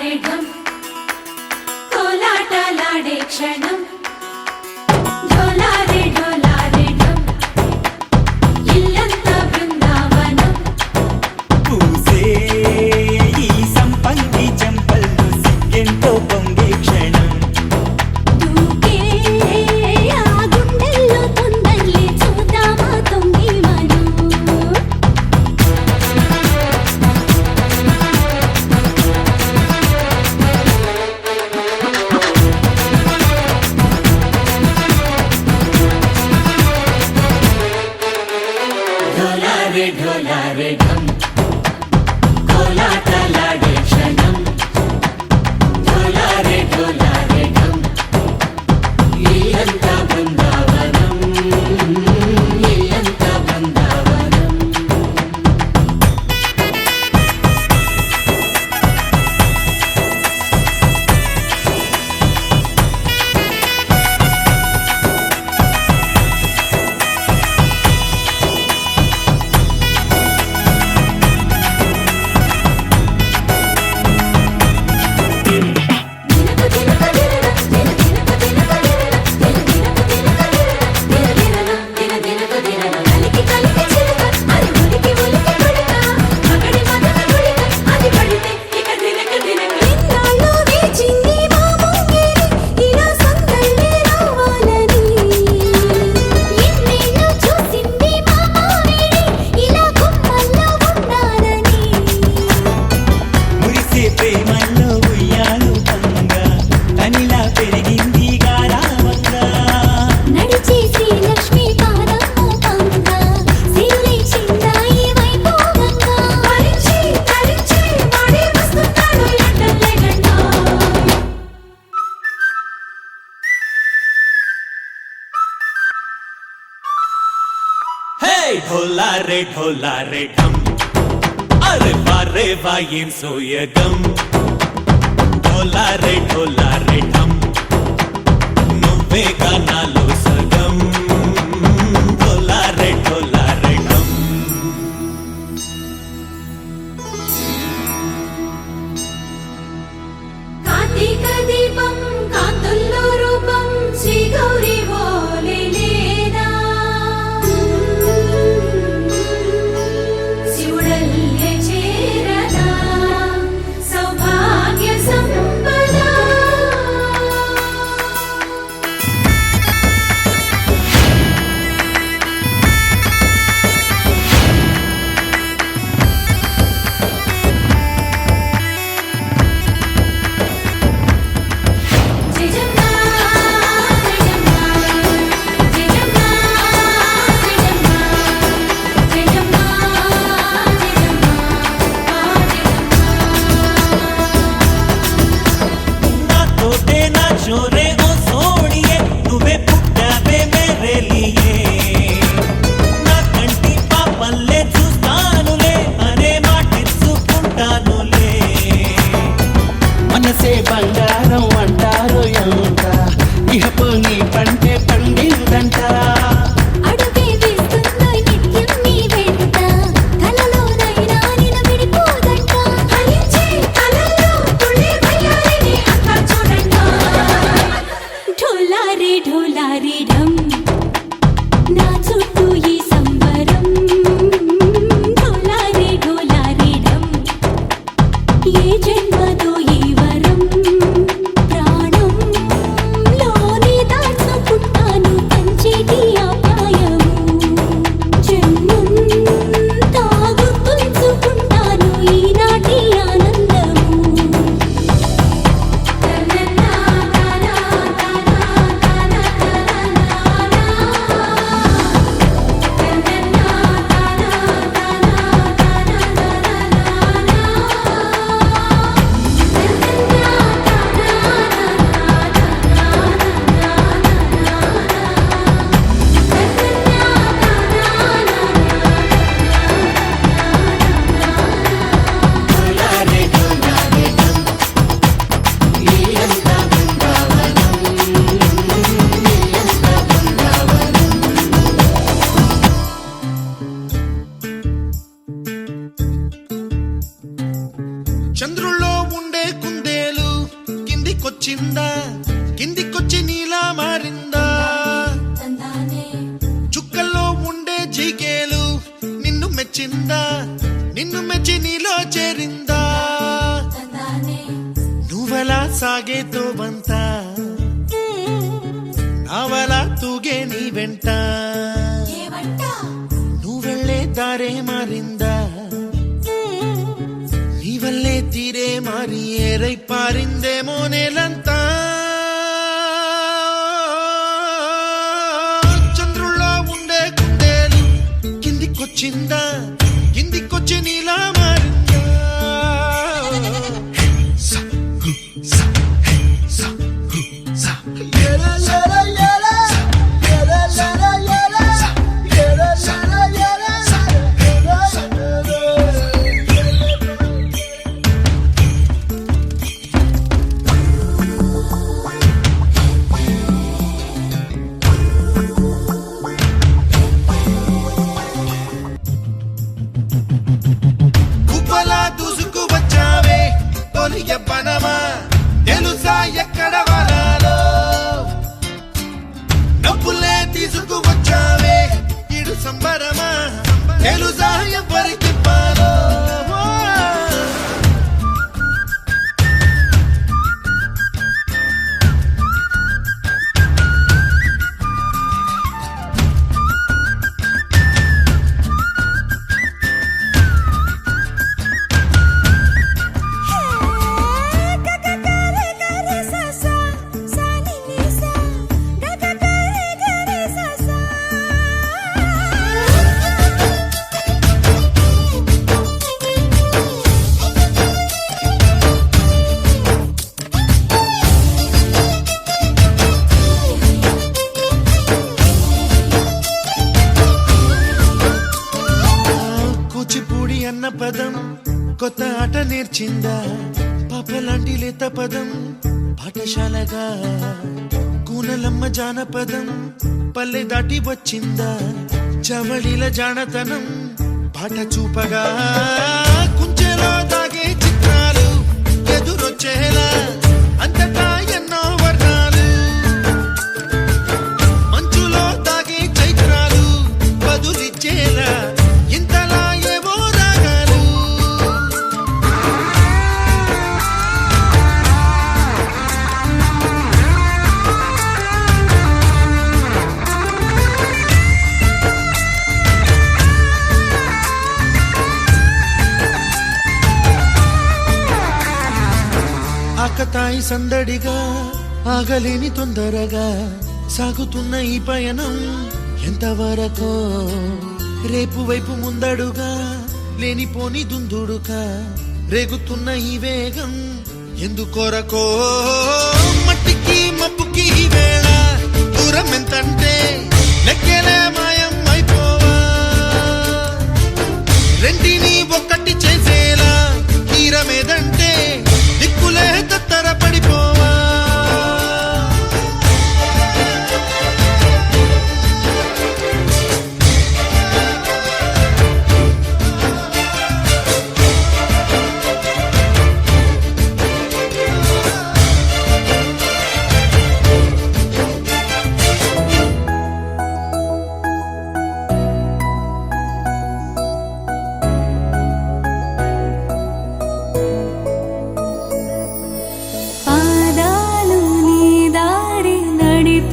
ढोलारेढम कोलाटलाडे क्षणम ढोलारेढम कोलाटलाडे क्षणम ढोलारेढम इल्लंता बृंदावनम इल्लंता बृंदावनम ढोलारेढम अरे वारे वायें सोयगम ढोलारेढम నువ్వే గానాలో సగం ढोलारेढम కార్తీక దీపం కాంతుల్లో రూపం శ్రీ గౌరీ మనసే బంగారం అంటారు ఎంత ఇహపు నీ పంటే పండిందంట అడుగే వేస్తుందో నిత్యం నీ వెంట కలలోనైనా నిన్ను విడిపోదంట హరించే కలల్లో తుళ్ళే వయ్యారిని అంతా చూడంట ढोलारेढम నా చుట్టూ ఈ సంబరం ढोलारेढम ఏ జన్మదో ఈ వరం ప్రాణం లోని దాచుకుంటాను పంచేటి అపాయము జన్మం తాగుతుంచుకుంటాను ఈనాటి ఆనందము చంద్రుల్లో ఉండే కుందేలు కిందికొచ్చిందా కిందికొచ్చి నీలా మారిందా చుక్కల్లో ఉండే జీకేలు నిన్ను మెచ్చిందా నిన్ను మెచ్చి నీలో చేరిందా నువ్వలా సాగేతో బంత నావలా తూగే నీ వెంట నువ్వెళ్ళే దారే మారిందా నీ వల్లే తీరే మారి ఏరై పారిందేమో నేలంతా చంద్రుల్లో ఉండే కుందేలు కిందికొచ్చిందా కిందికొచ్చి నీలా మారిందా సా, హు, సా, హే, సా, హు, సా. కుప్పలా దూసుకు వచ్చావే తొలి యవ్వనమా తెలుసా ఎక్కడ వరాలో డబ్బులే తీసుకు వచ్చావే ఇడు సంబరమా తెలుసా ఎవరికి పాలో కూచిపూడి అన్న పదం కొత్త ఆట నేర్చిందా పాపలాంటి లేత పదం పాఠశాలగా కూనలమ్మ జానపదం పల్లె దాటి వచ్చిందా చవళిల జానతనం పాట చూపగా కుంచెలో దాగే చిత్రాలు ఎదురొచ్చేలా అంతటా ఎన్నో వర్ణాలు మంచులో దాగే చైత్రాలు బదులిచ్చేలా ఇంతలా ఏవో రాగాలు ఆకతాయి సందడిగా ఆగలేని తొందరగా సాగుతున్న ఈ పయనం ఎంతవరకో రేపు వైపు ముందడుగా లేనిపోని దుందుడుగా రేగుతున్న ఈ వేగం ఎందుకొరకో మట్టికి మప్పుకి ఈ వేళ దూరం ఎంతంటే లెక్కలే మాయం అయిపోవా రెంటిని ఒక్కటి చేసేలా తీరమేదంటే దిక్కులే తత్తర పడిపోవా పాదాలు నీ దారి నడిపించలేనంటే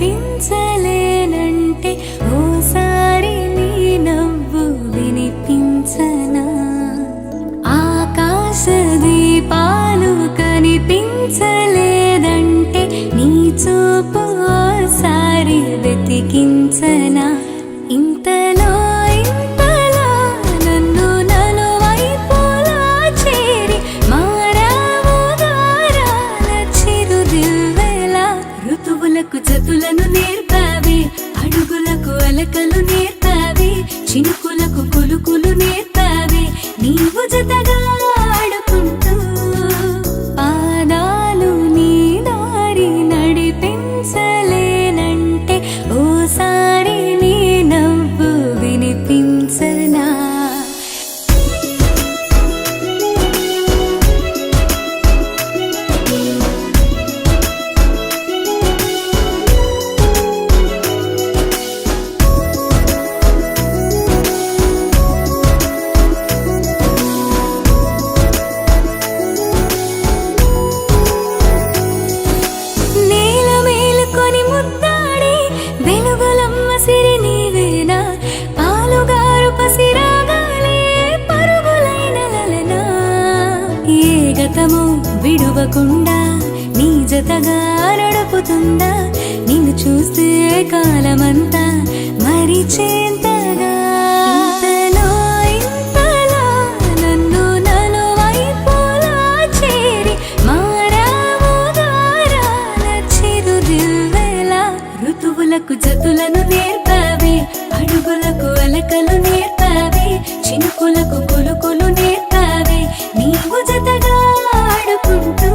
ఓసారి నీ నవ్వు వినిపించనా ఆకాశ దీపాలు కనిపించలేదంటే నీ చూపు ఓసారి వెతికించనా ఇంతలో ఇంతలా నన్ను నలువైపులా చేరి మారావు దారాల చిరుదివ్వెలా ఋతువులకు జతులను నేర్పావి అడుగులకు అలకలు నేర్పావి చినుకులకు కులుకులు నేర్పావి నీవు జతగా ఆడుకుంటూ పాదాలు నీ దారి నడిపించలేనంటే ఓసారి గతము విడువకుండా నీ జతగా నడుపుతుందా నిన్ను చూస్తే కాలమంతా మరిచేంతగా ఇంతలో ఇంతలా నన్ను నలువైపులా చేరి మారావు దారాల చిరుదివ్వెలా ఋతువులకు జతులను నేర్పావే అడుగులకు అలకలు నేర్పావే చినుకులకు కొలుకులు నేర్పావే నీవు జతగా ఆడుకుంటూ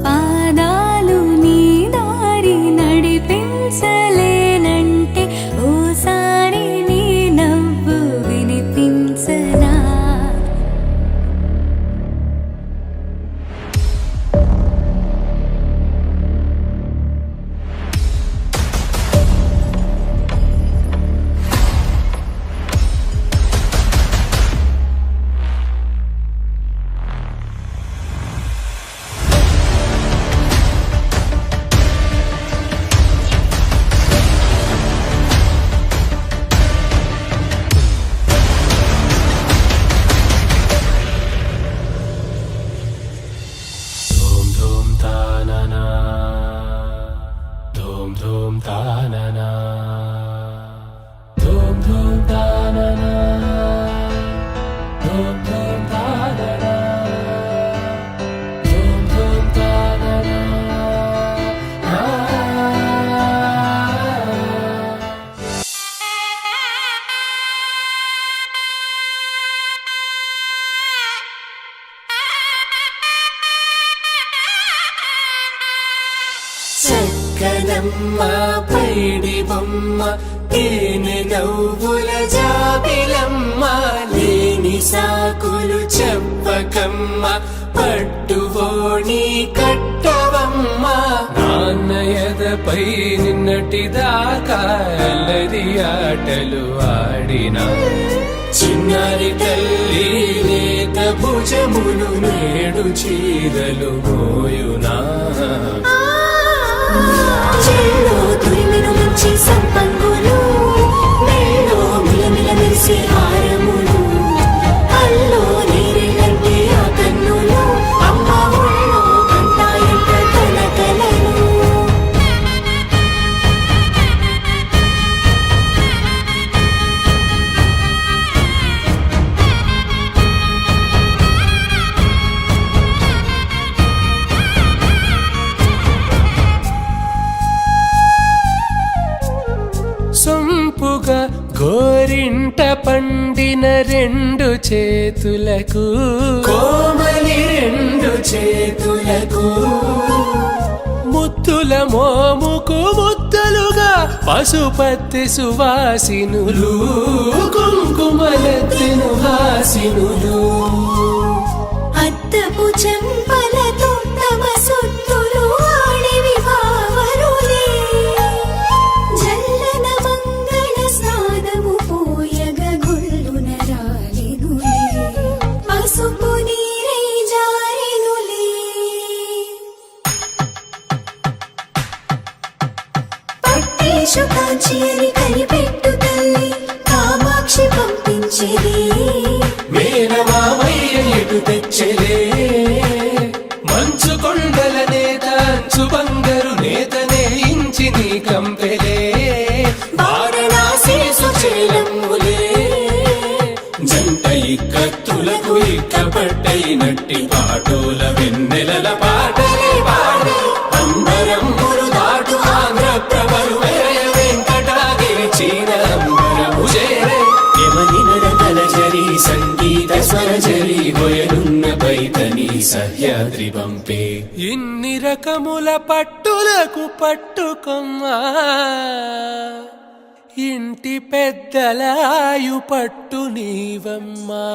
పాదాలు నీ దారి నడిపించలేనంటే ఓసారి నీ నవ్వు వినిపించనా Dum dum ta na na, dum dum ta na na, dum dum ta na na, dum dum ta na na. చక్కనమ్మ పైడి బొమ్మ తేనె నవ్వుల జాబిలమ్మ లేని సాకులు చెప్పకమ్మ పట్టువోణి కట్టవమ్మ నాన్నయదపై నిన్నటిదాకా అల్లరి ఆటలు ఆడినా చిన్నారి తల్లి లేత భుజములు నేడు చీరలు మోయునా చెల్లో తురిమిను మంచి సంపంగులు మెల్లో మిలమిల మెరిసే హారములు అల్లో నీరెళ్ళంటే ఆ కన్నులు అమ్మ ఒళ్ళో కంటాయంట కలకలను సొంపుగా గోరింట పండిన రెండు చేతులకు కోమలి రెండు చేతులకు ముద్దుల మోముకు ముద్దలుగా పశుపత్తి సువాసినులు కుంకుమలెత్తిను హాసినులు అద్దపు చెంపలతో తమ సొత్తులు ఆడివి భావరులే జల్లన మంగళ స్నానము పోయగ గొల్లున రాలినులే పసుపు నీరై జారినులే పట్టేషు కాంచి అని కనిపెట్టు తల్లి కామాక్షి పంపించేది మేనమామయ్య ఎటు తెచ్చలే మంచు కొండల నేత అంచు బంగారు నేతనే ఇంచి నీ కంపెలే వారణాసి సుచేలమ్ములే జంట ఇక్కత్తులకు ఇక్కపట్టయినట్టి పాటోల వెన్నెలల పాటలే పాడే అంబరమ్ములు దాటు ఆంధ్ర ప్రభలు వేయ వెంకటాగిరి చీన అంబరము చేరే యమనినదలజరి సంగీత స్వరజరి హొయనున్న పైతని సహ్యాద్రి పంపే ఇన్ని రకముల పట్టులకు పట్టుకొమ్మా ఇంటి పెద్దలాయు పట్టు నీవమ్మా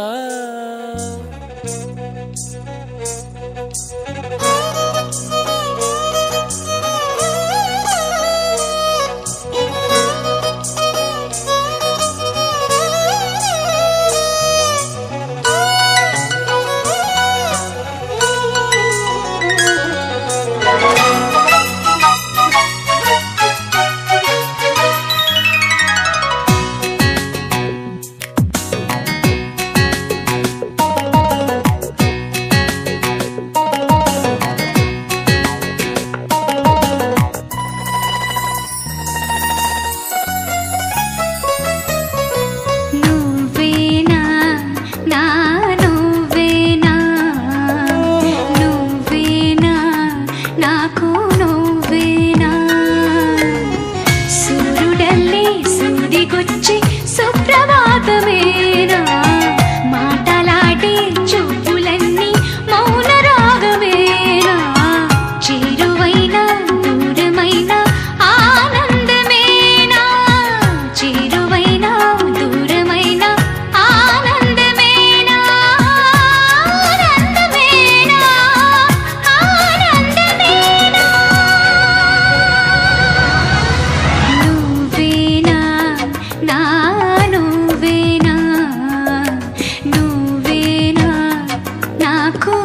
నాకు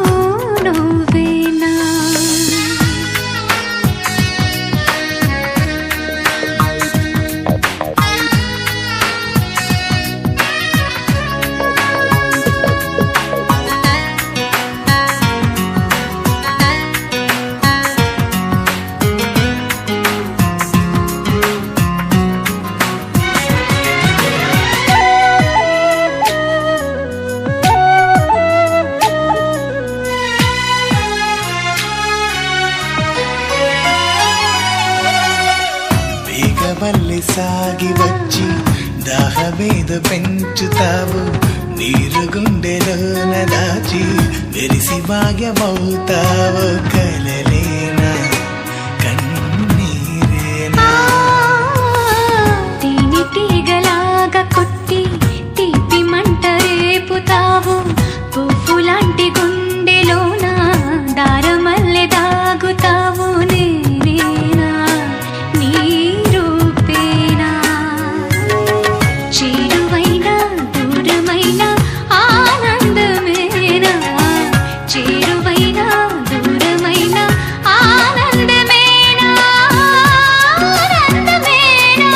నువ్వేనా మళ్ళీ సాగి వచ్చి దాహమేద పెంచుతావు నీరు గుండెలోన దాచి మెరిసి భాగ్యమవుతావు కలలేనా కన్నీరేనా తేనె తీగలాగా కొట్టి తీపి మంట రేపుతావు పువ్వులాంటి గుండెలోన దారమల్లె దాగుతావు నేనేనా నీ రూపేనా చేరువైనా దూరమైన ఆనందమేనా చేరువైనా దూరమైన ఆనందమేనా ఆనందమేనా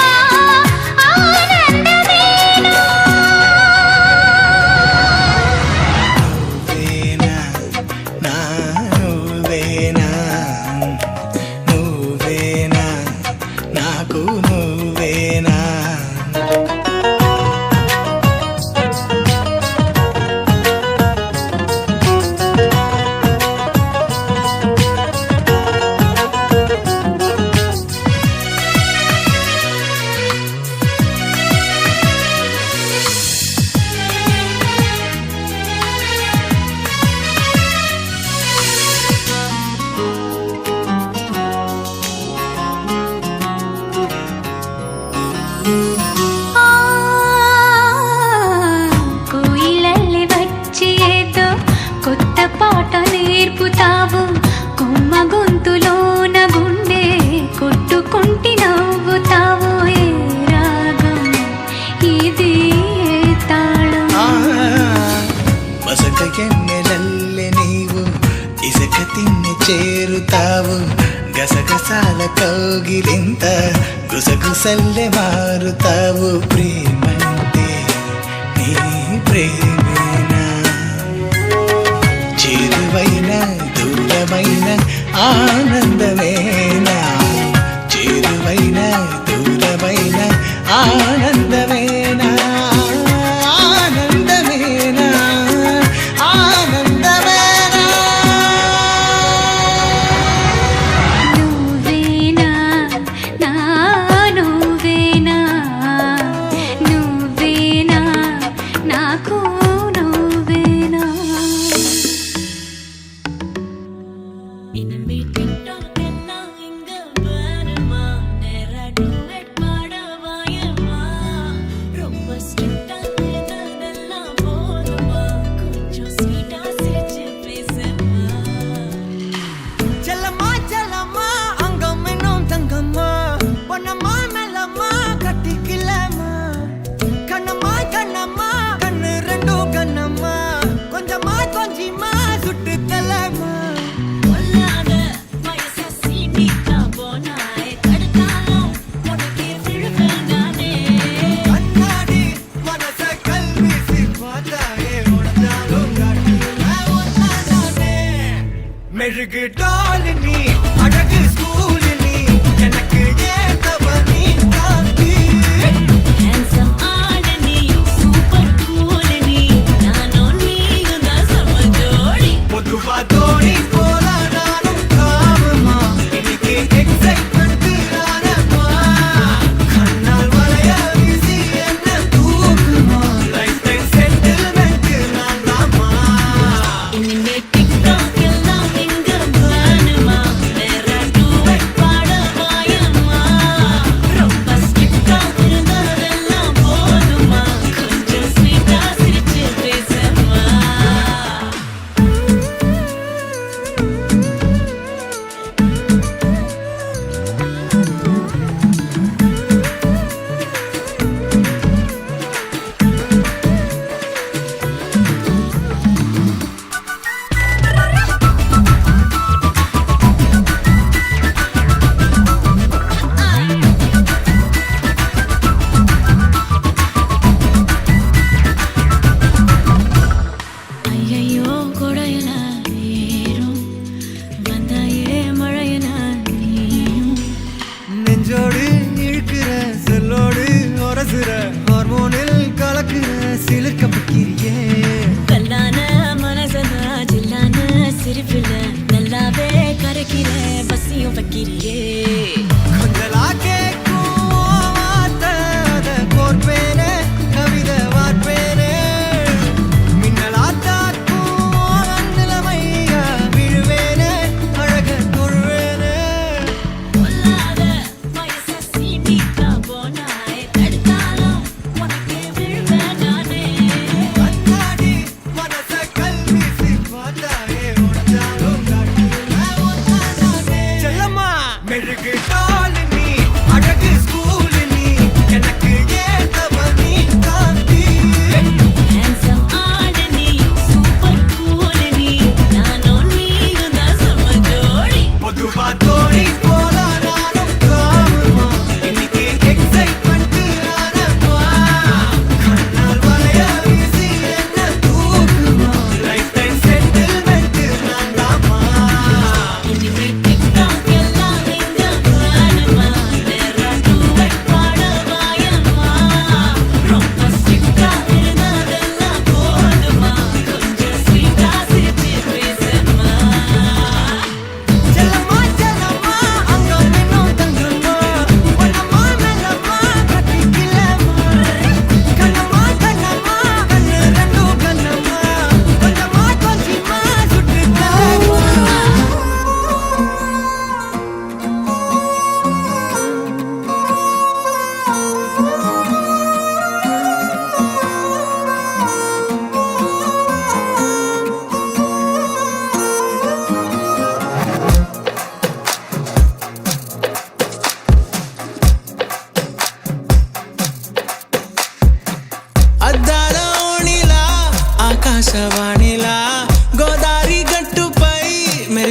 ఆనందమేనా నువ్వేనా నా నువ్వేనా నువ్వేనా నాకు నువ్వేనా కోయిలల్లి వచ్చి ఏదో కొత్త పాట నేర్పుతావు కొమ్మ గొంతులోన గుండె కొట్టుకుంటి నవ్వుతావు ఏ రాగం ఇది ఏ తాళం మసక ఎన్నెలల్లె నీవు ఇసుక తిన్ని చేరుతావు గసగసాల కౌగిలింత గుసగుసల్లె మారుతావు ప్రేమంటే నీ ప్రేమేనా చేరువైన దూరమైన ఆనందమేనా చేరువైన దూరమైన ఆనందమేనా ఆనందమేనా ఆనందమేనా నువ్వేనా నా నువ్వేనా నువ్వేనా నాకు నువ్వేనా இனிமே டிக்டாக் எல்லாம் இங்க வருமா நேரா டூயட் பாடவாயமா ரொம்ப ஸ்ட்ரிக்ட்டா இருந்ததெல்லாம் போதுமா கொஞ்சம் ஸ்வீட்டா சிரிச்சு பேசுமா செல்லம்மா செல்லம்மா அங்கம் இன்னும் தங்கம்மா பொன்னம்மா மெல்லம்மா கட்டிக்கலம்மா கண்ணம்மா கண்ணம்மா கண்ணு ரெண்டும் கண்ணம்மா கொஞ்சம்மா கொஞ்சிம்மா சுட்டு தலம்மா கொல்லாத வயச சீனிக்கா போனாய் தடுத்தாலும் உனக்கே விழுவேன் நானே கண்ணாடி மனச கல்வீசி பார்த்தாயே உடஞ்சாலும் காட்டுவேன் ஒன்னாதானே மெழுகு டால் நீ அழகு ஸ்கூல் நீ எனக்கு ஏத்தவ நீ காந்தி ஹேண்ட்ஸம் ஆட நீ சூப்பர் கூல் நீ நானும் நீயும் தான் சம ஜோடி பொதுவா தோணி போல நானும் காமமா இன்னைக்கு எக்ஸைட்மெண்ட் நானம்மா கண்ணால் வளைய வீசி என்ன தூக்குமா லைஃப் டைம் செட்டில்மெண்ட் நான் தாமா இனிமே டிக்டாக் எல்லாம் இங்க வருமா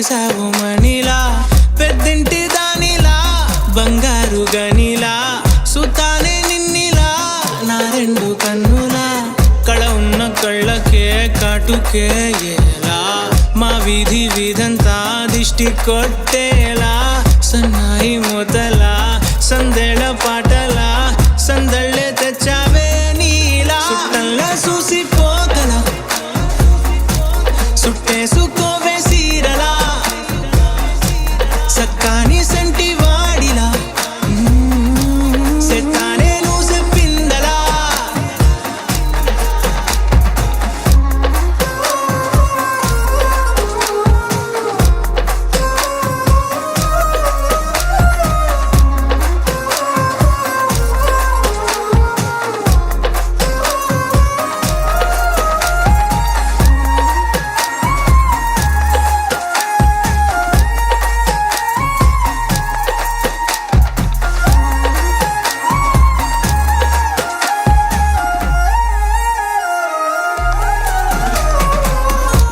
మెరిసావు మణిలా పెద్దింటి దానిలా బంగారు గనిలా సుతానే నిన్నిలా నా రెండు కన్నులా కళ ఉన్న కళ్ళకే కాటుకే ఎలా మా వీధి వీధంతా దిష్టి కొట్టేలా సన్నాయి మూతలా సందేళ పాటలా సందళ్ళే తెచ్చావే నీలా సుట్టల్లా చూసిపోగల సుట్టేసుకోవే సీరలా సక్కాని సంటి వాడిలా సెత్తానే నువ్వు చెప్పిందలా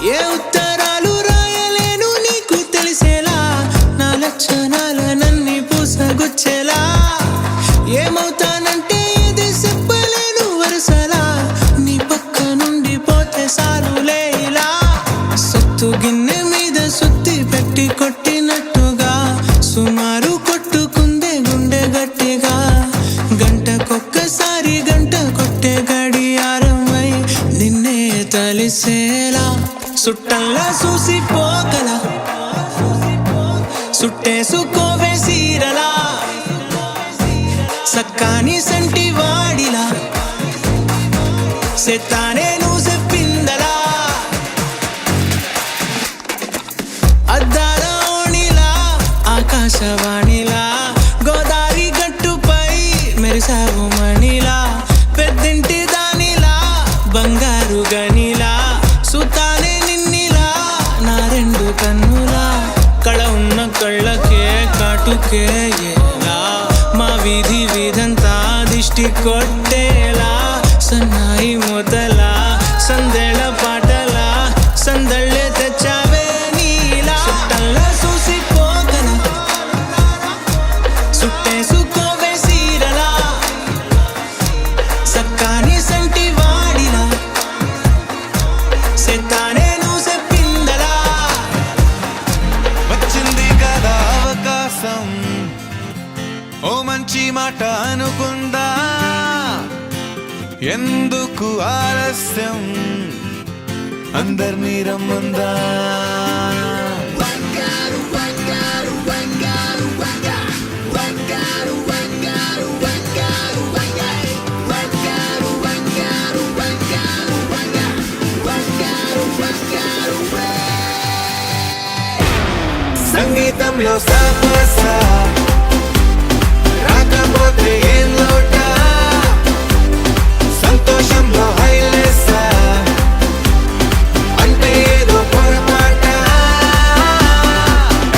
ఏ ఉత్తరాలు రాయలేను నీకు తెలిసేలా నా లక్షణాలనన్నీ పూసగుచ్చేలా ఏమవుతానంటే ఇది చెప్పలేను వరుసలా నీ పక్క నుండి పోతే సారులే ఇలా సత్తు గిన్నె మీద సుత్తి పెట్టి కొట్టినట్టుగా సుమారు కొట్టుకుందే గుండె గట్టిగా గంటకొక్కసారి గంట కొట్టే గడియారమై నిన్నే తలిసేలా సుట్టల్లా చూసిపోగల సుట్టేసుకోవే సీరలా సక్కాని సంటి వాడిలా సెత్తానే నువ్వు చెప్పిందలా అద్దాల ఓణిలా ఆకాశవాణిలా గోదావరి గట్టుపై మెరిసావు మణిలా పెద్దింటి దానిలా బంగారు గనిలా సుతానే నిన్నిలా నా రెండు కన్నులా కళ ఉన్న కళ్ళకే కాటుకే ఎలా మా వీధి వీధంతా దిష్టి కొట్టేలా సన్నాయి మూతలా సందేళ పాటలా సందళ్ళే తెచ్చావే నీలా సుట్టల్లా చూసిపోగల సుట్టేసుకోవే సీరలా సక్కాని సంటి వాడిలా సెత్తానే నువ్వు చెప్పిందలా వచ్చింది కదా అవకాశం ఓ మంచి మాట అనుకుందా ఎందుకు ఆలస్యం అందరినీ రమ్మందా సంగీతంలో సాపసా రాకపోతే ఏం లోట సంతోషంలో హైలేసా అంటే ఏదో పొరపాట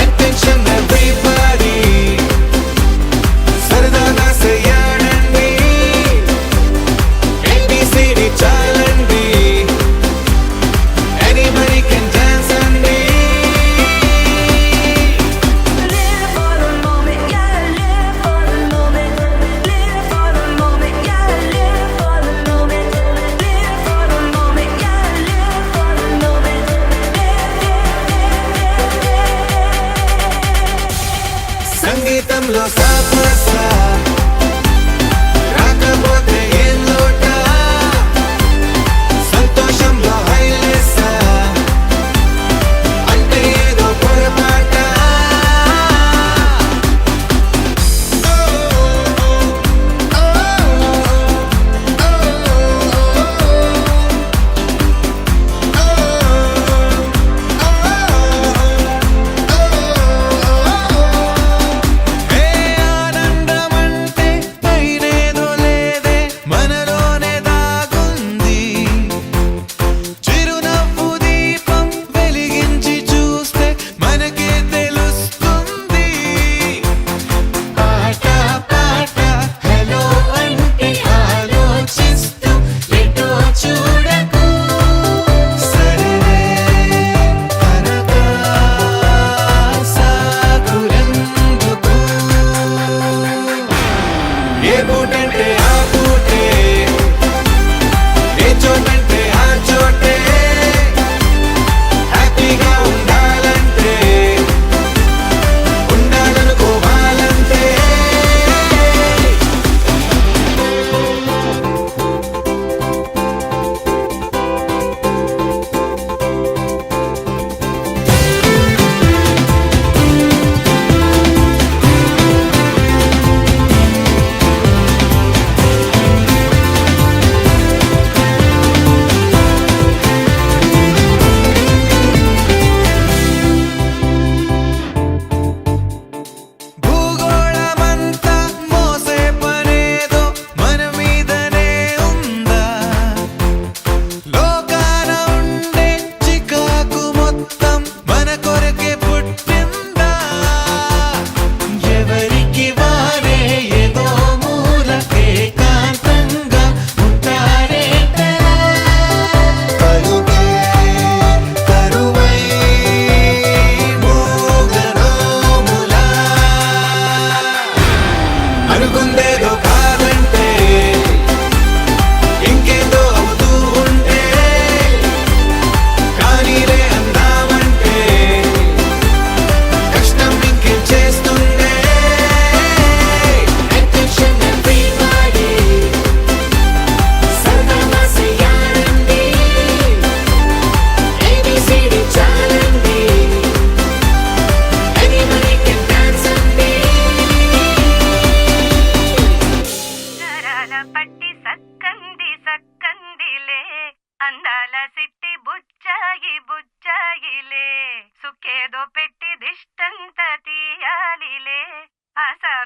అటెన్షన్ ఎవ్రీబడీ సరదాగా చెయ్యాడండి ABCD చాలండి anybody can dance అండి Live for the moment, yeah, live for the moment. Live for the moment, yeah, live for the moment. Live for the moment, yeah, live for the moment. సంగీతంలో సాపసా రాకపోతే ఏం లోట సంతోషంలో హైలేసా అంటే ఏదో పొరపాట ఏ ఆన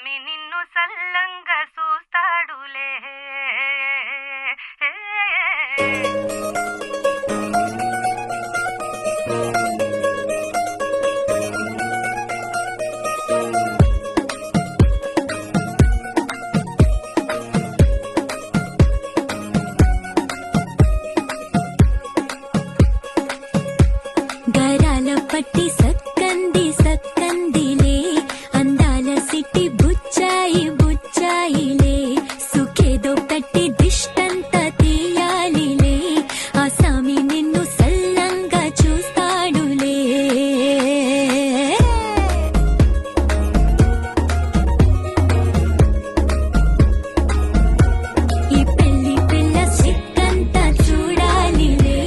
స్వామి నిన్ను సల్లంగా చూస్తాడులే. గరాల పట్టి సక్కంది సక్కందిలే అందాల సిట్టి బుచ్చాయి బుచ్చాయిలే సుఖేదో పెట్టి దిష్టంత తీయాలిలే ఆ సామి నిన్ను సల్లంగా చూస్తాడులే. ఈ పెళ్లి పిల్ల సిక్కంతా చూడాలిలే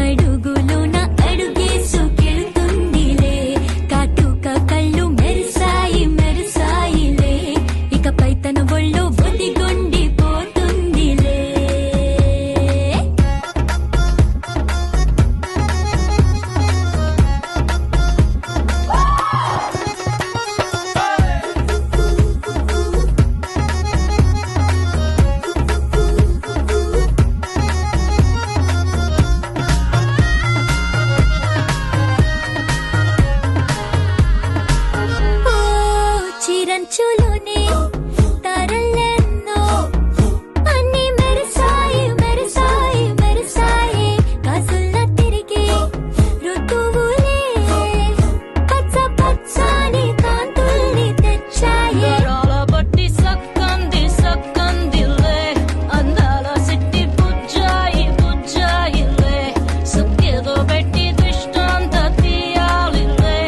అడుగులోన అడుగేసుకెళ్తుందిలే కాటుక కళ్ళు మెరిసాయి మెరిసాయిలే ఇకపై తన ఒళ్ళో ఒదిగొండిపోతుందిలే. ఓ చిరంచులోనే తారలెన్నో అన్ని మెరిసాయి మెరిసాయి మెరిసాయి కాసుల్లా తిరిగి ఋతువులే పచ్చ పచ్చని కాంతుల్ని తెచ్చాయి. గరాల బట్టి సక్కంది సక్కందిలే అందాల సిట్టి బుజ్జాయి బుజ్జాయిలే సుఖేదో పెట్టి దిష్టంత తీయాలిలే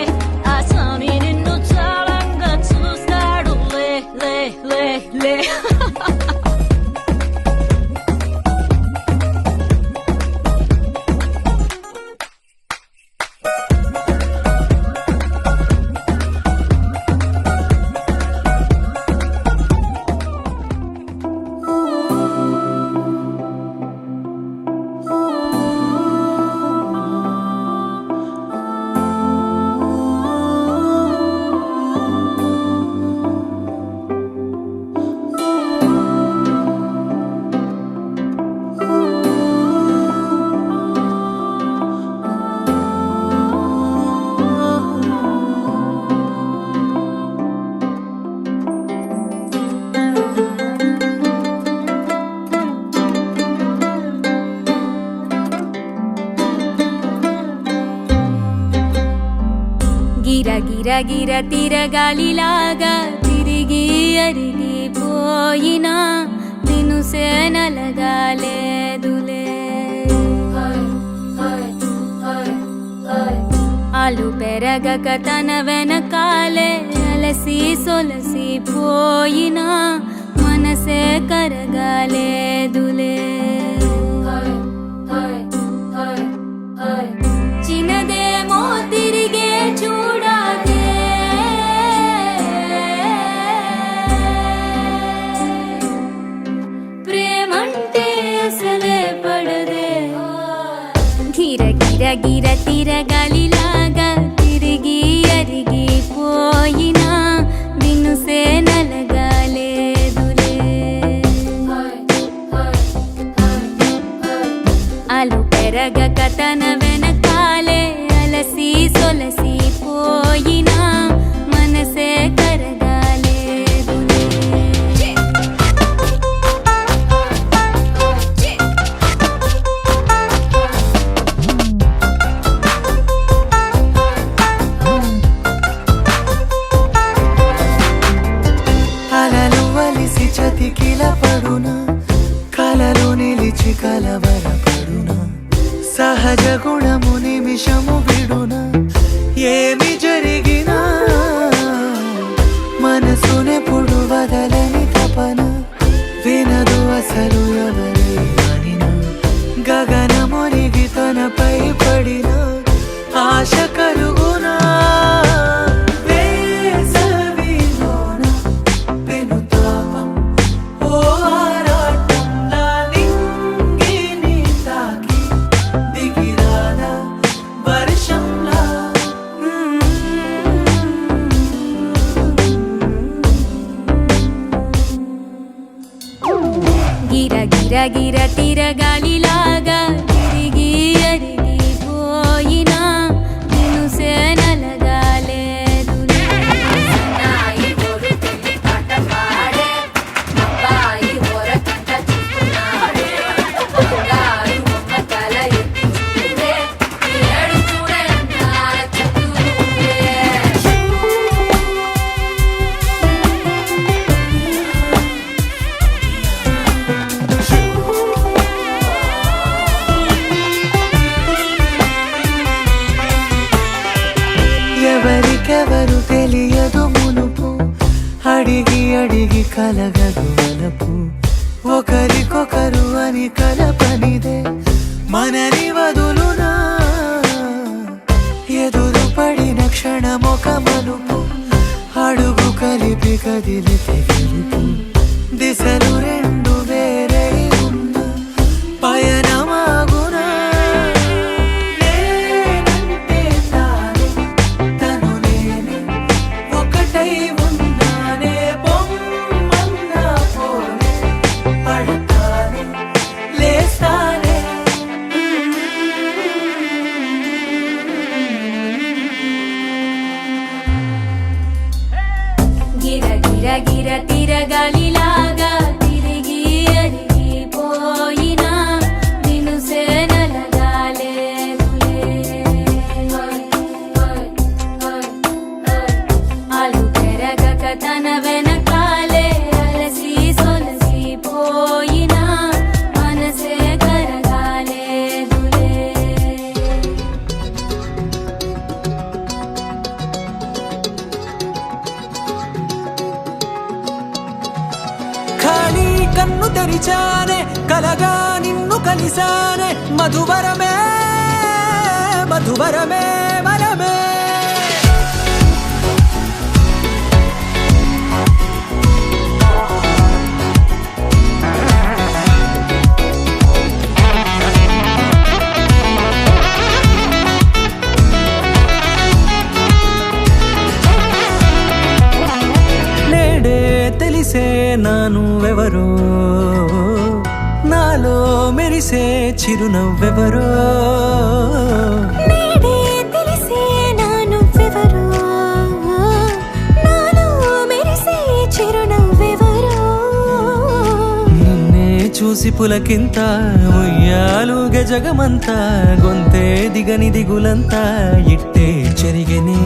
ఆ స్వామి నిన్ను చాలంగా చూస్తాడులే లే లే లే. గిర గిర గిర తిరగాలిలాగా తిరిగి అరిగిపోయినా దినుసే నలగాలేదులే. ఆలు పెరగక తన వెనకాలే అలసి సొలసి పోయినా మనసే కరగాలేదులే. చిన్నదేమో తిరిగే చూడాలే ప్రేమంటే అసలే పడదే. గిర గిర గిర తిరగాలిలాగా తిరిగి అరిగిపోయినా దినుసే నలగాలేదులే. ఆలు పెరగక తన వెనకాలే అలసి సొలసి పోయినా మనసే కరగాలేదులే. అలలు వలిసి చతికిల పడున కలలు నిలిచి కలవరపడున సహజ గుణము నిమిషము విడున ఏమి జరిగినా మనసునెప్పుడు వదలని తపన వినదు అసలు ఎవరి అనినా గగనమునిగి తనపై పడిన ఆశ కలుగునా వేసవిలోన పెనుతాపం ఓ ఆరాటంలా నింగిని తాకి దిగిరాదా వర్షంలా గిర తిరగాలిలాగా తిరిగి అరిగిపోయినా నిన్నుసే నలగాలేదులే. నాయి గోరు పెళ్లి పాట పాడే అబ్బాయి ఓరకంట చూస్తున్నాడే బంగారు బొమ్మ తల ఎత్తి చూడే ఏడు చూడే అందాల చతురుడే. ఎవరికెవరు తెలియదు మునుపు అడిగి అడిగి కలగదు వలపు ఒకరికొకరు అని కలపనిదే మనని వదులునా ఎదురు పడిన క్షణమొక మలుపు అడుగు కలిపి కదిలితే గెలుపు దిశలు రెండు వేరే ఉన్న పయనమాగునా నేనంటే తానే తను నేనే ఒకటై ఉన్నానే బొమ్మన్నా పోనే పడతానే లేస్తానే గిర గిర గిర తిరగాలిలాగా తిరిగి అరిగిపోయినా నిన్నుసే నలగాలేదులే. అలు పెరగక తన వెనకాలే అలసి సొలసిపోయినా మనసే కరగాలేదులే. ఖాళీ కన్ను తెరిచానే కలగా నిన్ను కలిసానే మధువరమే మధువరమే వరమే. నేడే తెలిసే నానువెవరో నాలో మెరిసే చిరునవ్వెవరో. నేడే తెలిసే నానువ్వెవరో నాలో మెరిసే చిరునవ్వెవరో. నిన్నే చూసి పులకింత ఉయ్యాలుగ జగమంతా గొంతే దిగని దిగులంతా ఇట్టే చెరిగనే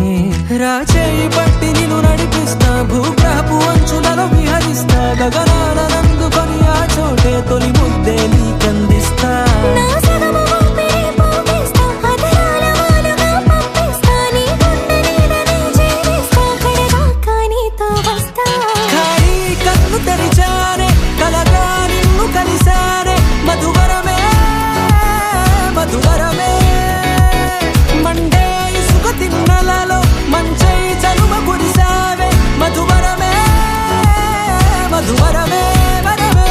రాచేయి పట్టి నిన్ను నడిపిస్తా భూగ్రహపు అంచులలో విహరిస్తా గగనాల నందుకొని ఆ చోటే తొలి ముద్దే నీకందిస్తా. నా సగము ఊపిరి పోగేస్తా అదరాల వాలుగా పంపిస్తా నీ గుండె నీడనే చేరిస్తా కడదాకా నీతో వస్తా. ఖాళీ కన్ను తెరిచానే కలగా నిన్ను కలిసానే మధువరమే మధువరమే. మండే ఇసుక తిన్నలలో మంచై చలువ కురిసావే మధువరమే మధువరమే వరమే.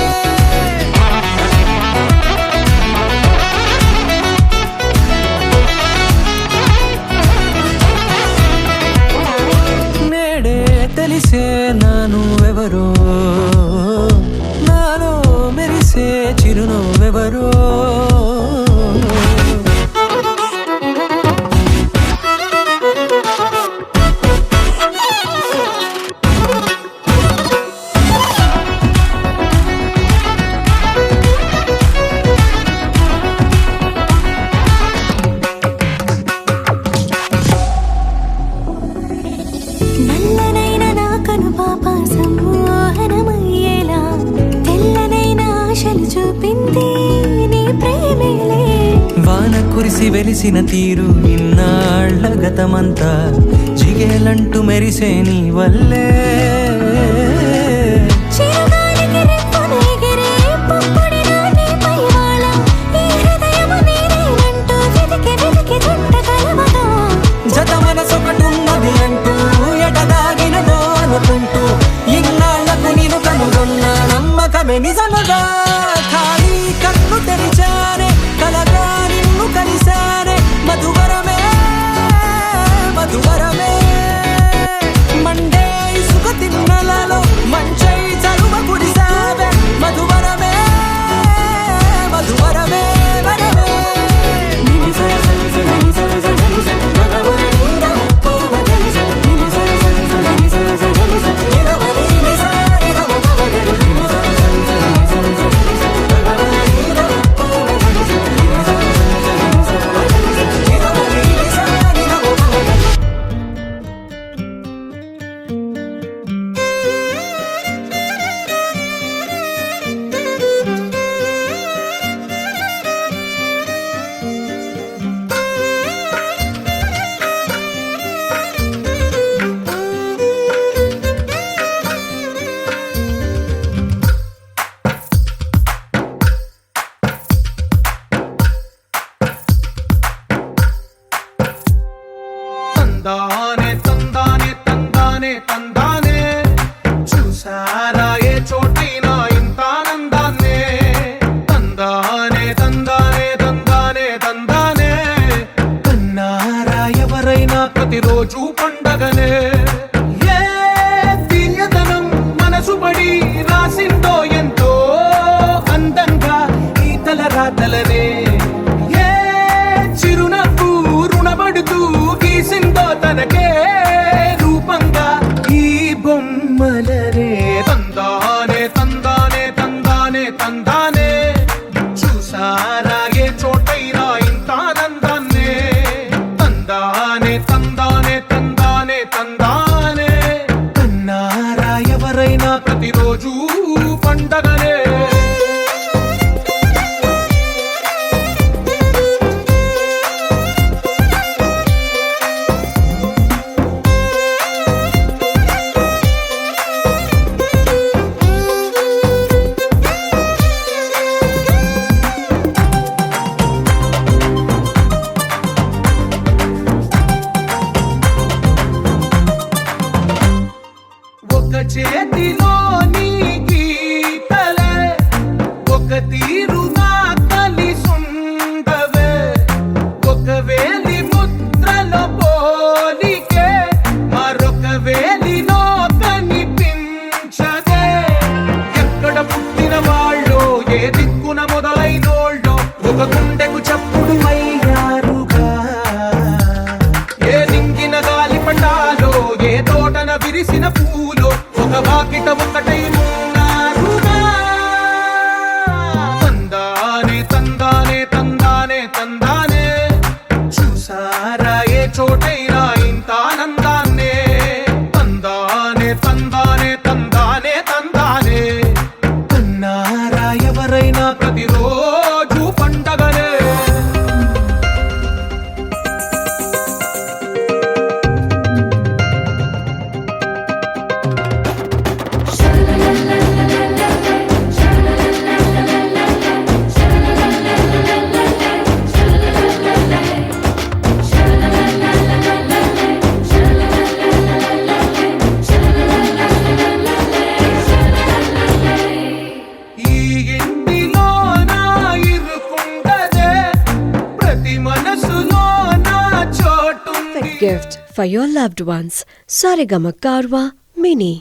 నేడే తెలిసే నానువెవరో నాలో మెరిసే చిరునవ్వెవరో. నల్లనైన నా కనుపాప సమ్మోహనమయ్యేలా తెల్లనైన ఆశలు చూపింది నీ ప్రేమేలే. వాన కురిసి వెలిసిన తీరు ఇన్నాళ్ల గతమంతా జిగేలంటూ మెరిసే నీ వల్లే. చిరుగాలికి రెప్పన ఎగిరే పుప్పొడిన నీపై వాళ ఈ హృదయము నీదేనంటూ వెతికి వెతికి జంట కలవగా జత మనసొకటున్నది అంటూ ఎటదాగినదో అనుకుంటూ ఇన్నాళ్లకు నేను కనుగొన్న నమ్మకమే నిజముగా. ఖాళీ కన్ను తెరిచానే కలగా నిన్ను కలిసానే మధువరమే మధువరమే. మండే ఇసుక తిన్నలలో తందానే తందానే తందానే తందానే చూసారా ఏ చోటైనా ఇంత ఆనందాన్నే తందానే తందానే తందానే తందానే కన్నారా ఎవరైనా ప్రతిరోజు పండగనే ఏ తీయదనం మనసు పడి రాసిందో ఎంతో అందంగా ఈ తలరాతలనే ఏ చిరునవ్వు రుణపడుతూ గీసిందో తనకే రూపంగా ఈ బొమ్మలనే తందానే తందానే తందానే తందానే చూసారా ఏ చోటైనా ఇంత ఆనందాన్నే తందానే తందానే తందానే తందానే కన్నారా ఎవరైనా ప్రతిరోజు పండగనే ఒక చేతిలో నీ గీతలే ఒక తీరుగా కలిసుండవే ఒక వేలి ముద్రలో పోలికే మరొక వేలిలో కనిపించదే ఎక్కడ పుట్టిన వాళ్ళో ఏ దిక్కున మొదలైనోళ్ళో ఒక గుండెకు చప్పుడు అయ్యారుగా ఏ నింగిన గాలి పటాలో ఏ తోటన విరిసిన పూలో ఒక వాకిట ఒకటై ఉన్నారుగా తందానే తందానే తందానే తందానే చూసారా ఏ చోటైనా ఇంత ఆనందాన్నే తందానే తందానే తందానే తందానే కన్నారా ఎవరైనా ప్రతిరోజు పండగనే ఈ ఇంటిలో నా ఇరుకుండదే ప్రతి మనసులో నా చోటుంది Gift for your loved ones. Sarigama Karwa Mini.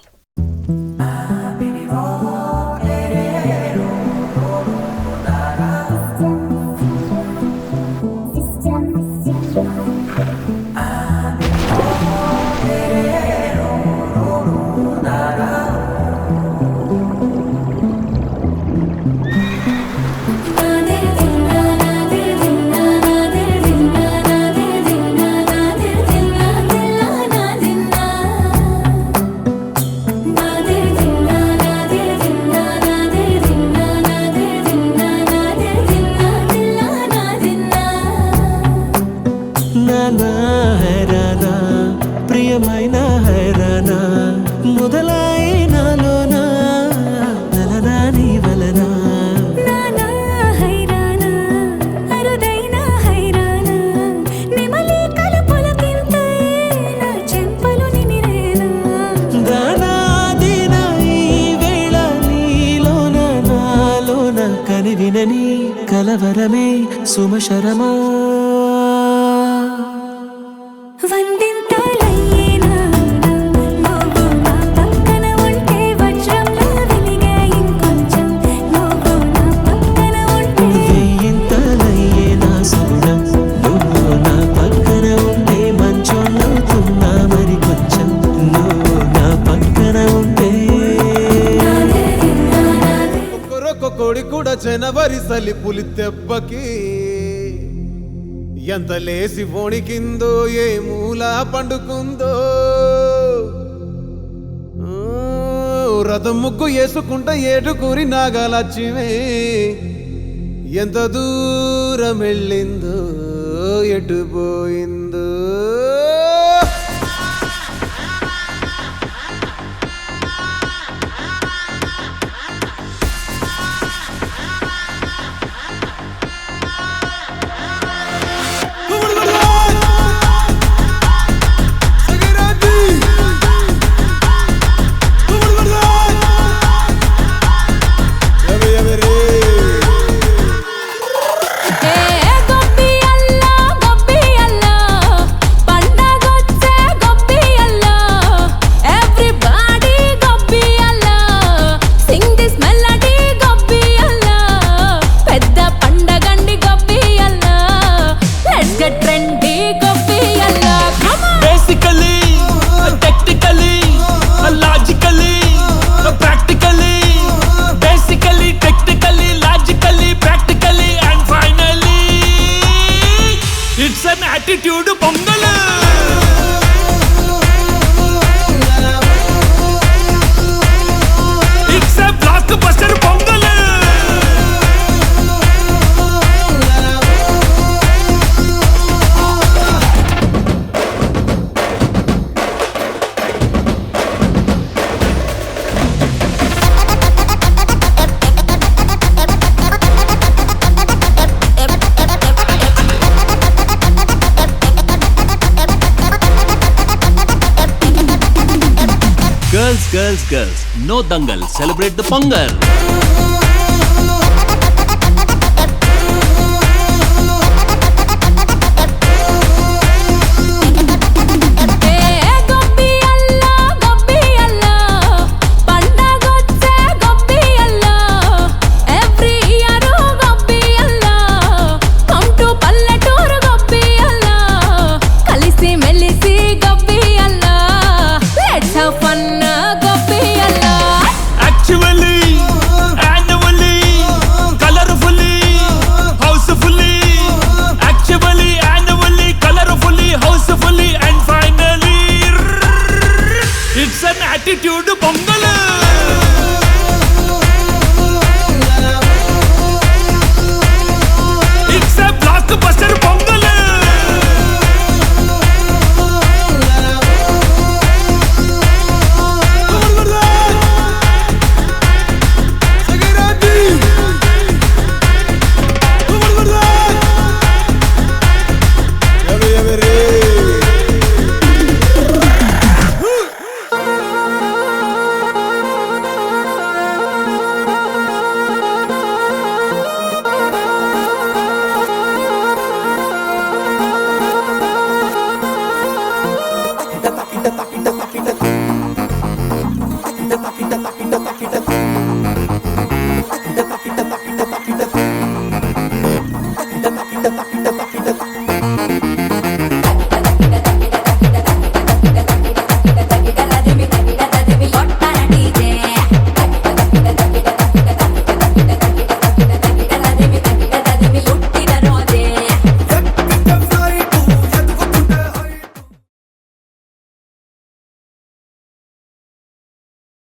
నానా హైరానా ప్రియమైన హైరానా మొదలాయి నాలోనా నలనా నీ వలనా నానా హైరానా అరుదైన హైరానా నెమలి కలుపులకింతై నా చెంపలు నిమిరేనా దానాదిన ఈ వేళ నీలోన నాలోన కనివినని కలవరమే సుమశరమా వందింతలయ్యేనా నువ్వు నా పక్కన ఉంటే వజ్రంలా వెలిగే ఇంకొంచెం నువ్వు నా పక్కన ఉంటే వెయ్యింతలయ్యే నా సగుణం నువ్వు నా పక్కన ఉంటే మంచోళ్ళవుతున్నా మరి కొంచెం నువ్వు నా పక్కన ఉంటే ఒక్కొరొక్క కోడి కూడా జనవరి సలి పులి దెబ్బకి ఎంత లేసి వణికిందో ఏ మూల పండుకుందో రథం ముగ్గు వేసుకుంట ఏటుకూరి నాగలచ్చివే ఎంత దూరం వెళ్ళిందో ఎటు పోయిందో Girls, girls, girls, no dangal, celebrate the pongal. Actually, annually, colorfully, housefully. Actually, annually, colorfully, housefully, and finally, it's an attitude pongal. It's a blockbuster pongal. Taquita, taquita, taquita, taquita. Taquita, taquita, taquita.